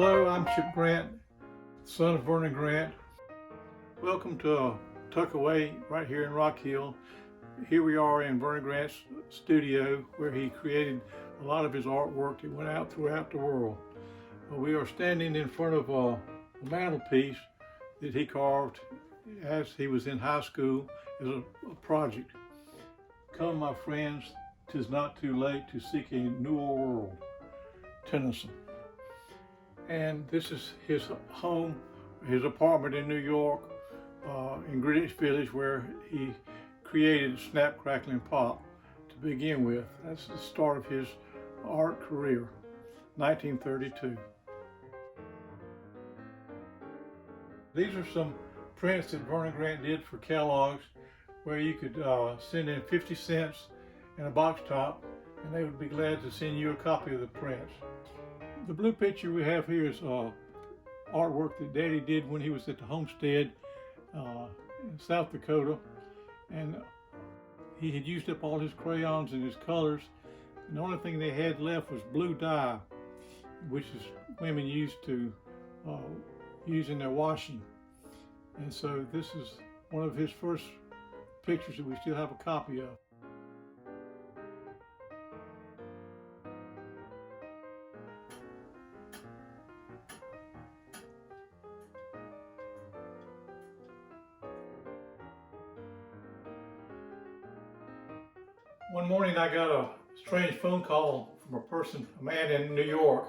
Hello, I'm Chip Grant, son of Vernon Grant. Welcome to Tuck Away right here in Rock Hill. Here we are in Vernon Grant's studio where he created a lot of his artwork that went out throughout the world. We are standing in front of a mantelpiece that he carved as he was in high school as a project. Come, my friends, 'tis not too late to seek a newer world. Tennyson. And this is his home, his apartment in New York, in Greenwich Village, where he created Snap, Crackle, and Pop to begin with. That's the start of his art career, 1932. These are some prints that Vernon Grant did for Kellogg's, where you could send in 50 cents and a box top, and they would be glad to send you a copy of the prints. The blue picture we have here is artwork that Daddy did when he was at the homestead in South Dakota, and he had used up all his crayons and his colors, and the only thing they had left was blue dye, which is women used to use in their washing. And so this is one of his first pictures that we still have a copy of. One morning I got a strange phone call from a man in New York.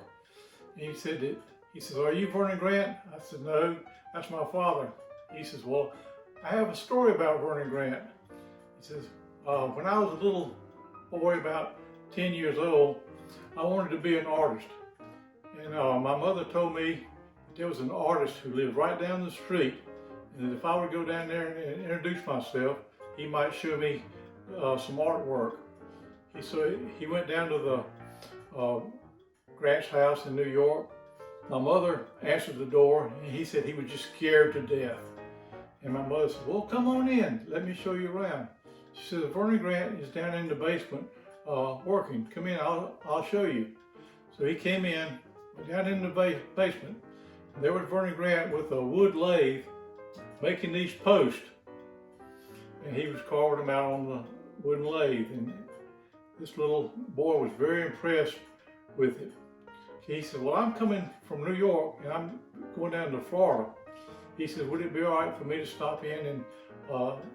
And he says, "Are you Vernon Grant?" I said, "No, that's my father." He says, "Well, I have a story about Vernon Grant." He says, "When I was a little boy, about 10 years old, I wanted to be an artist. And my mother told me that there was an artist who lived right down the street, and that if I would go down there and introduce myself, he might show me some artwork." So he went down to the Grant's house in New York. My mother answered the door, and he said he was just scared to death. And my mother said, "Well, come on in, let me show you around." She said, "Vernon Grant is down in the basement working. Come in, I'll show you." So he came in, went down in the basement, and there was Vernon Grant with a wood lathe making these posts. And he was carving them out on the wooden lathe. And this little boy was very impressed with it. He said, "Well, I'm coming from New York and I'm going down to Florida." He said, "Would it be all right for me to stop in and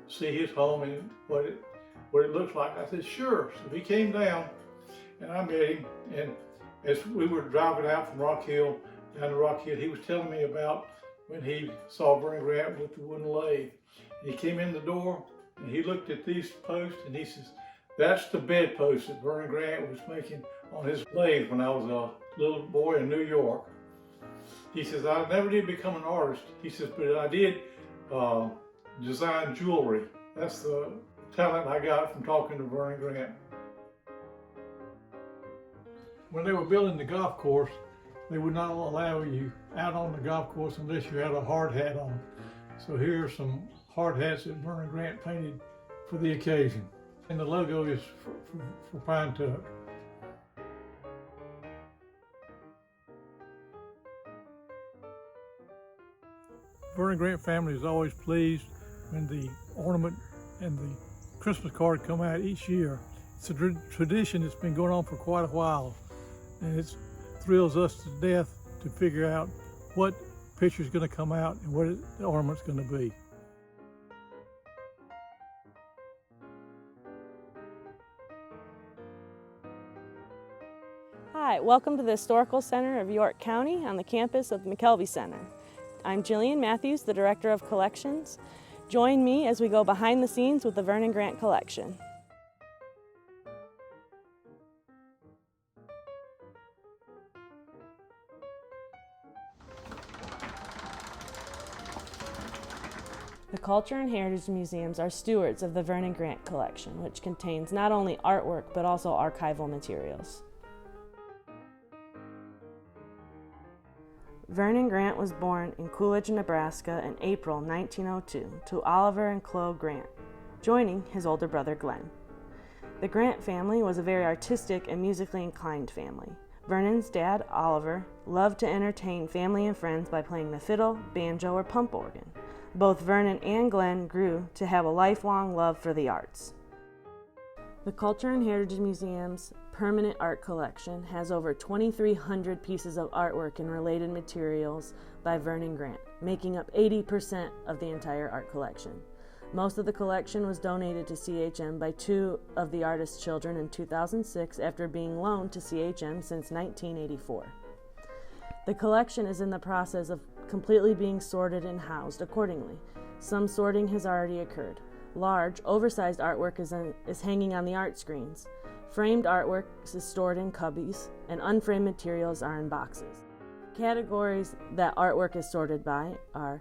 see his home and what it looks like?" I said, "Sure." So he came down and I met him. And as we were driving out from Rock Hill, down to Rock Hill, he was telling me about when he saw Vernon Grant with the wooden lathe. He came in the door and he looked at these posts and he says, "That's the bedpost that Vernon Grant was making on his lathe when I was a little boy in New York." He says, "I never did become an artist." He says, "But I did design jewelry. That's the talent I got from talking to Vernon Grant." When they were building the golf course, they would not allow you out on the golf course unless you had a hard hat on. So here are some hard hats that Vernon Grant painted for the occasion. And the logo is for Pine Tuck. Vernon Grant family is always pleased when the ornament and the Christmas card come out each year. It's a tradition that's been going on for quite a while, and it thrills us to death to figure out what picture is going to come out and what the ornament's going to be. Hi, welcome to the Historical Center of York County on the campus of the McKelvey Center. I'm Jillian Matthews, the Director of Collections. Join me as we go behind the scenes with the Vernon Grant collection. The Culture and Heritage Museums are stewards of the Vernon Grant collection, which contains not only artwork but also archival materials. Vernon Grant was born in Coolidge, Nebraska in April 1902 to Oliver and Chloe Grant, joining his older brother Glenn. The Grant family was a very artistic and musically inclined family. Vernon's dad, Oliver, loved to entertain family and friends by playing the fiddle, banjo, or pump organ. Both Vernon and Glenn grew to have a lifelong love for the arts. The Culture and Heritage Museum's permanent art collection has over 2,300 pieces of artwork and related materials by Vernon Grant, making up 80% of the entire art collection. Most of the collection was donated to CHM by two of the artist's children in 2006 after being loaned to CHM since 1984. The collection is in the process of completely being sorted and housed accordingly. Some sorting has already occurred. Large, oversized artwork is hanging on the art screens. Framed artwork is stored in cubbies, and unframed materials are in boxes. Categories that artwork is sorted by are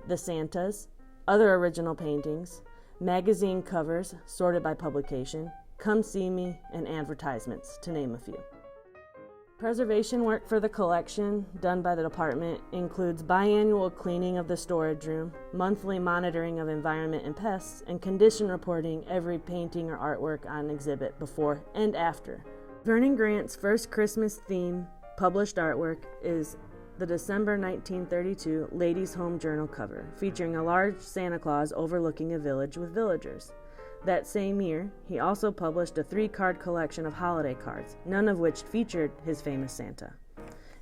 the Santas, other original paintings, magazine covers sorted by publication, come see me, and advertisements, to name a few. Preservation work for the collection done by the department includes biannual cleaning of the storage room, monthly monitoring of environment and pests, and condition reporting every painting or artwork on exhibit before and after. Vernon Grant's first Christmas theme published artwork is the December 1932 Ladies' Home Journal cover, featuring a large Santa Claus overlooking a village with villagers. That same year, he also published a 3-card collection of holiday cards, none of which featured his famous Santa.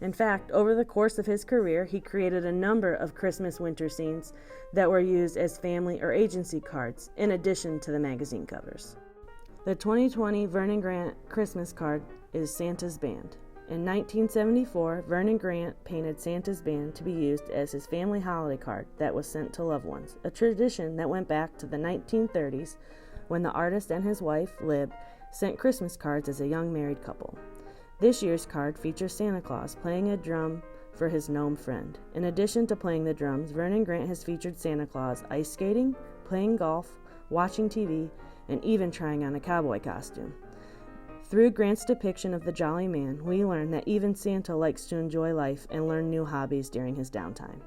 In fact, over the course of his career, he created a number of Christmas winter scenes that were used as family or agency cards, in addition to the magazine covers. The 2020 Vernon Grant Christmas card is Santa's Band. In 1974, Vernon Grant painted Santa's Band to be used as his family holiday card that was sent to loved ones, a tradition that went back to the 1930s when the artist and his wife, Lib, sent Christmas cards as a young married couple. This year's card features Santa Claus playing a drum for his gnome friend. In addition to playing the drums, Vernon Grant has featured Santa Claus ice skating, playing golf, watching TV, and even trying on a cowboy costume. Through Grant's depiction of the jolly man, we learn that even Santa likes to enjoy life and learn new hobbies during his downtime.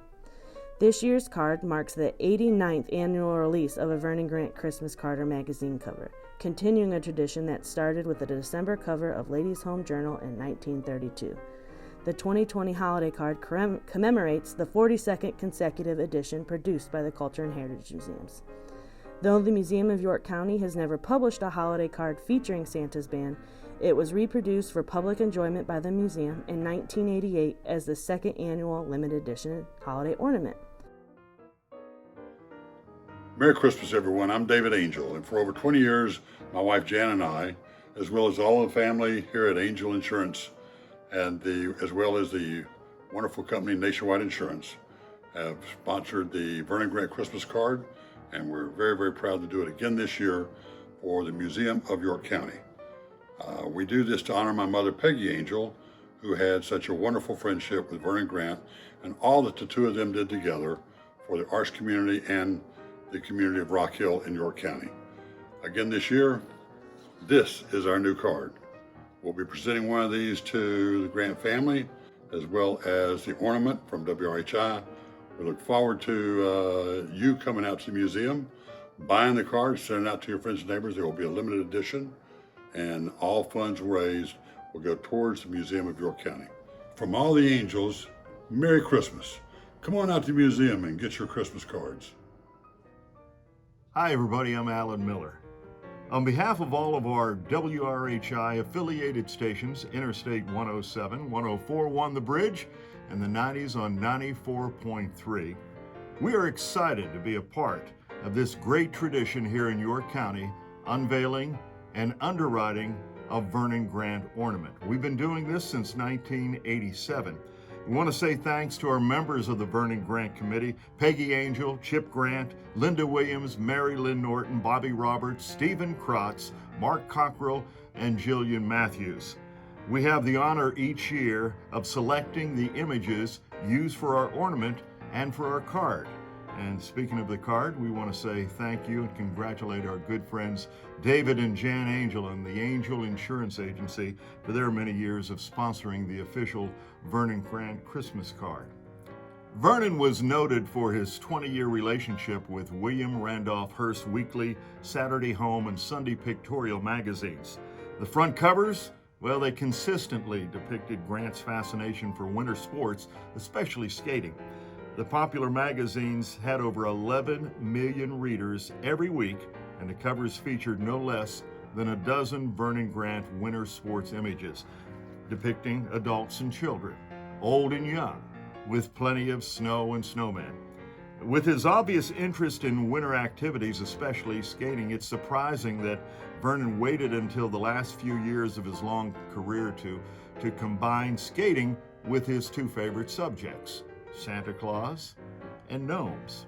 This year's card marks the 89th annual release of a Vernon Grant Christmas card or magazine cover, continuing a tradition that started with the December cover of Ladies' Home Journal in 1932. The 2020 holiday card commemorates the 42nd consecutive edition produced by the Culture and Heritage Museums. Though the Museum of York County has never published a holiday card featuring Santa's Band, it was reproduced for public enjoyment by the museum in 1988 as the second annual limited edition holiday ornament. Merry Christmas, everyone. I'm David Angel, and for over 20 years, my wife Jan and I, as well as all the family here at Angel Insurance, as well as the wonderful company Nationwide Insurance, have sponsored the Vernon Grant Christmas card, and we're very, very proud to do it again this year for the Museum of York County. We do this to honor my mother, Peggy Angel, who had such a wonderful friendship with Vernon Grant and all that the two of them did together for the arts community and the community of Rock Hill in York County. Again this year, this is our new card. We'll be presenting one of these to the Grant family, as well as the ornament from WRHI. We look forward to you coming out to the museum, buying the card, sending it out to your friends and neighbors. There will be a limited edition, and all funds raised will go towards the Museum of York County. From all the angels, Merry Christmas. Come on out to the museum and get your Christmas cards. Hi everybody, I'm Alan Miller. On behalf of all of our WRHI affiliated stations, Interstate 107, 104.1 The Bridge, and the 90s on 94.3, we are excited to be a part of this great tradition here in York County, unveiling and underwriting of Vernon Grant ornament. We've been doing this since 1987. We want to say thanks to our members of the Vernon Grant Committee, Peggy Angel, Chip Grant, Linda Williams, Mary Lynn Norton, Bobby Roberts, Stephen Krotz, Mark Cockrell, and Jillian Matthews. We have the honor each year of selecting the images used for our ornament and for our card. And speaking of the card, we want to say thank you and congratulate our good friends David and Jan Angel and the Angel Insurance Agency for their many years of sponsoring the official Vernon Grant Christmas card. Vernon was noted for his 20-year relationship with William Randolph Hearst Weekly, Saturday Home, and Sunday Pictorial magazines. The front covers Well, they consistently depicted Grant's fascination for winter sports, especially skating. The popular magazines had over 11 million readers every week, and the covers featured no less than a dozen Vernon Grant winter sports images, depicting adults and children, old and young, with plenty of snow and snowmen. With his obvious interest in winter activities, especially skating, it's surprising that Vernon waited until the last few years of his long career to combine skating with his two favorite subjects, Santa Claus and gnomes.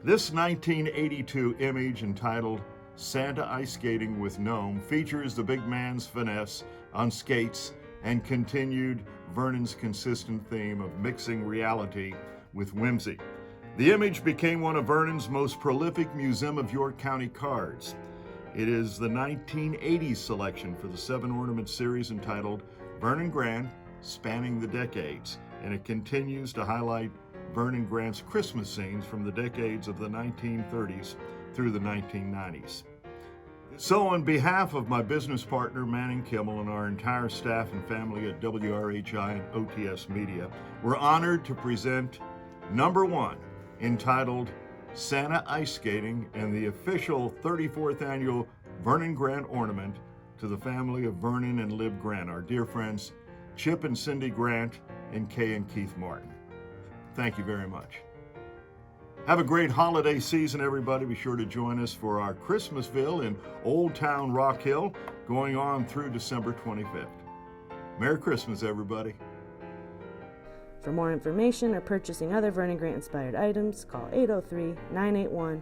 This 1982 image, entitled Santa Ice Skating with Gnome, features the big man's finesse on skates and continued Vernon's consistent theme of mixing reality with whimsy. The image became one of Vernon's most prolific Museum of York County cards. It is the 1980s selection for the 7 ornament series entitled Vernon Grant Spanning the Decades, and it continues to highlight Vernon Grant's Christmas scenes from the decades of the 1930s through the 1990s. So on behalf of my business partner Manning Kimmel and our entire staff and family at WRHI and OTS Media, we're honored to present number 1, entitled Santa Ice Skating, and the official 34th annual Vernon Grant ornament to the family of Vernon and Liv Grant, our dear friends Chip and Cindy Grant and Kay and Keith Martin. Thank you very much. Have a great holiday season, everybody. Be sure to join us for our Christmasville in Old Town Rock Hill, going on through December 25th. Merry Christmas, everybody. For more information or purchasing other Vernon Grant inspired items, call 803-981-9181.